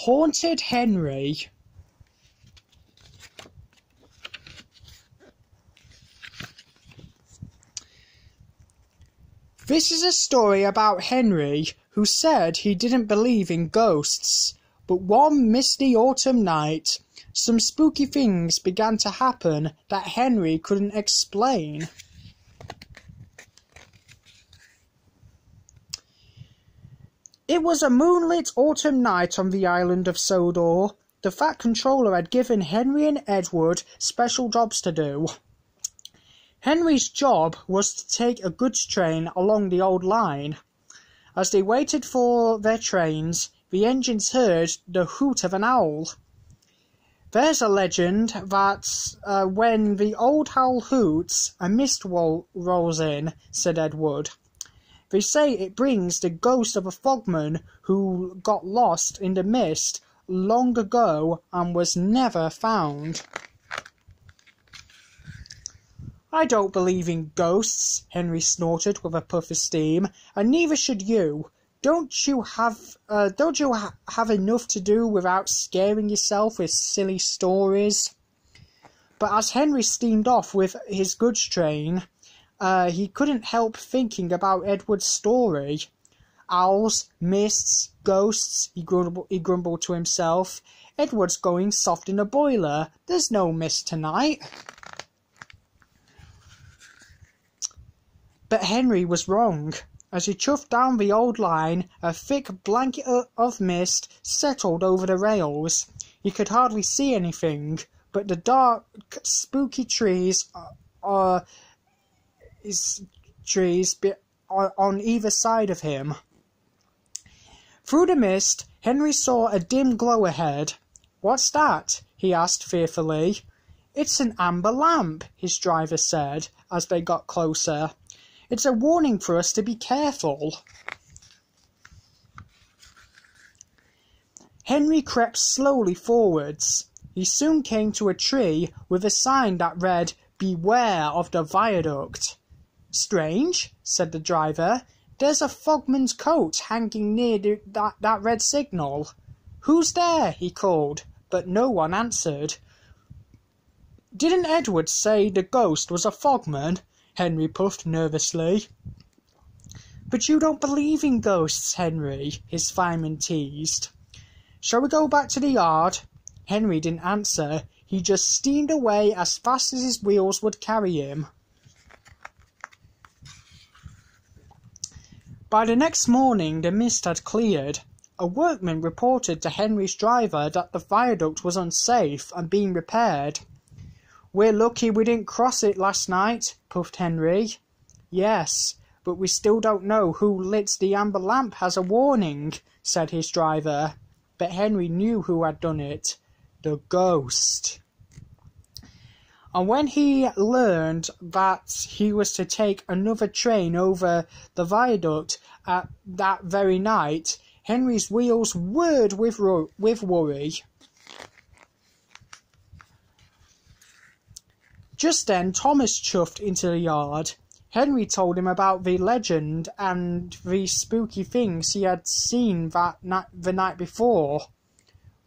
Haunted Henry. This is a story about Henry, who said he didn't believe in ghosts, but one misty autumn night, some spooky things began to happen that Henry couldn't explain. It was a moonlit autumn night on the island of Sodor. The Fat Controller had given Henry and Edward special jobs to do. Henry's job was to take a goods train along the old line. As they waited for their trains, the engines heard the hoot of an owl. There's a legend that when the old owl hoots, a mist rolls in, said Edward. They say it brings the ghost of a fogman who got lost in the mist long ago and was never found. I don't believe in ghosts, Henry snorted with a puff of steam, and neither should you. Don't you have enough to do without scaring yourself with silly stories? But as Henry steamed off with his goods train, he couldn't help thinking about Edward's story. Owls, mists, ghosts, he grumbled to himself. Edward's going soft in a boiler. There's no mist tonight. But Henry was wrong. As he chuffed down the old line, a thick blanket of mist settled over the rails. He could hardly see anything, but the dark, spooky trees on either side of him. Through the mist, Henry saw a dim glow ahead. "What's that?" he asked fearfully. "It's an amber lamp," his driver said as they got closer. "It's a warning for us to be careful." Henry crept slowly forwards. He soon came to a tree with a sign that read, "Beware of the viaduct." "Strange," said the driver. "There's a fogman's coat hanging near that red signal." "Who's there?" he called, but no one answered. "Didn't Edward say the ghost was a fogman?" Henry puffed nervously. "But you don't believe in ghosts, Henry," his fireman teased. "Shall we go back to the yard?" Henry didn't answer. He just steamed away as fast as his wheels would carry him. By the next morning the mist had cleared. A workman reported to Henry's driver that the viaduct was unsafe and being repaired. "We're lucky we didn't cross it last night," puffed Henry. "Yes, but we still don't know who lit the amber lamp as a warning," said his driver. But Henry knew who had done it. The ghost. And when he learned that he was to take another train over the viaduct at that very night, Henry's wheels whirred with worry. Just then Thomas chuffed into the yard. Henry told him about the legend and the spooky things he had seen the night before.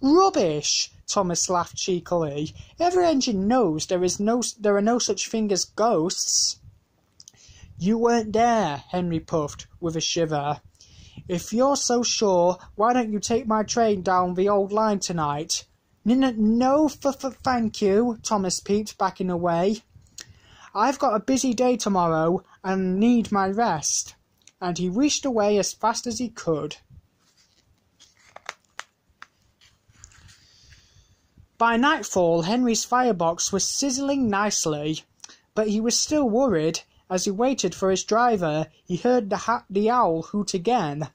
"Rubbish!" Thomas laughed cheekily. "Every engine knows there are no such things as ghosts." "You weren't there," Henry puffed, with a shiver. "If you're so sure, why don't you take my train down the old line tonight?" No, thank you," Thomas peeped, backing away. "I've got a busy day tomorrow and need my rest." And he wished away as fast as he could. By nightfall, Henry's firebox was sizzling nicely, but he was still worried. As he waited for his driver, he heard the owl hoot again,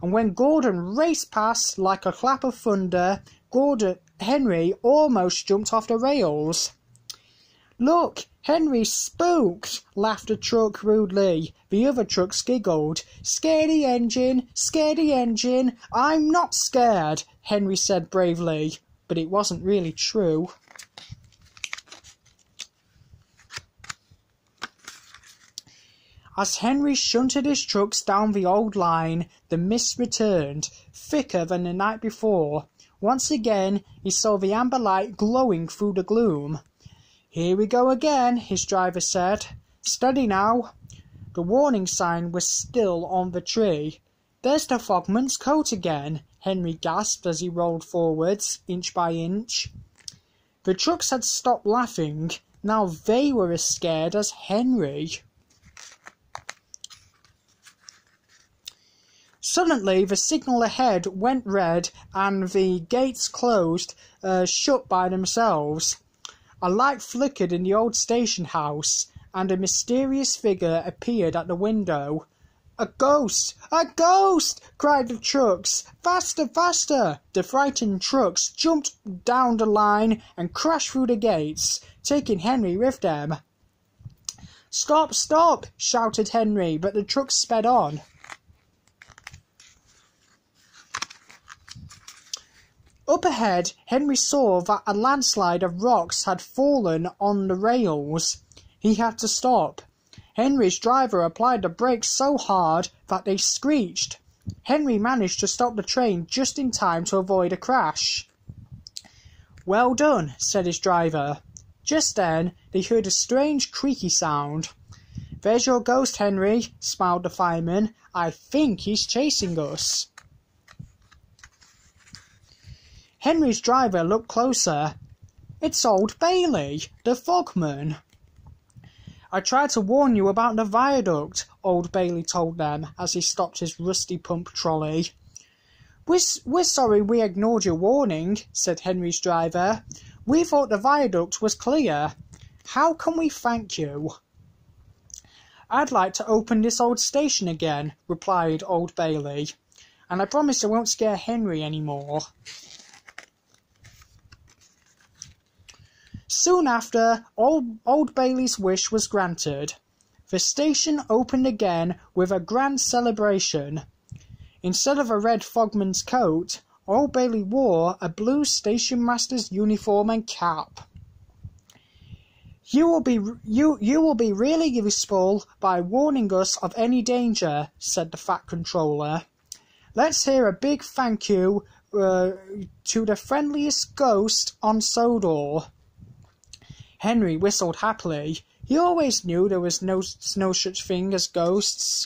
and when Gordon raced past like a clap of thunder, Henry almost jumped off the rails. "Look, Henry's spooked," laughed a truck rudely. The other trucks giggled. Scaredy engine, I'm not scared," Henry said bravely, but it wasn't really true. As Henry shunted his trucks down the old line, the mist returned, thicker than the night before. Once again, he saw the amber light glowing through the gloom. "Here we go again," his driver said. "Steady now." The warning sign was still on the tree. "There's the fogman's coat again," Henry gasped as he rolled forwards, inch by inch. The trucks had stopped laughing. Now they were as scared as Henry. Suddenly, the signal ahead went red and the gates closed, shut by themselves. A light flickered in the old station house, and a mysterious figure appeared at the window. "A ghost! A ghost!" cried the trucks. "Faster, faster!" The frightened trucks jumped down the line and crashed through the gates, taking Henry with them. "Stop, stop!" shouted Henry, but the trucks sped on. Up ahead, Henry saw that a landslide of rocks had fallen on the rails. He had to stop. Henry's driver applied the brakes so hard that they screeched. Henry managed to stop the train just in time to avoid a crash. "Well done," said his driver. Just then, they heard a strange creaky sound. "There's your ghost, Henry," smiled the fireman. "I think he's chasing us." Henry's driver looked closer. "It's old Bailey, the fogman." "I tried to warn you about the viaduct," old Bailey told them as he stopped his rusty pump trolley. We're sorry we ignored your warning," said Henry's driver. "We thought the viaduct was clear. How can we thank you?" "I'd like to open this old station again," replied old Bailey. "And I promise I won't scare Henry anymore." Soon after, old Bailey's wish was granted. The station opened again with a grand celebration. Instead of a red fogman's coat, old Bailey wore a blue stationmaster's uniform and cap. You will be really useful by warning us of any danger," said the fat controller. "Let's hear a big thank you to the friendliest ghost on Sodor." Henry whistled happily. He always knew there was no such thing as ghosts.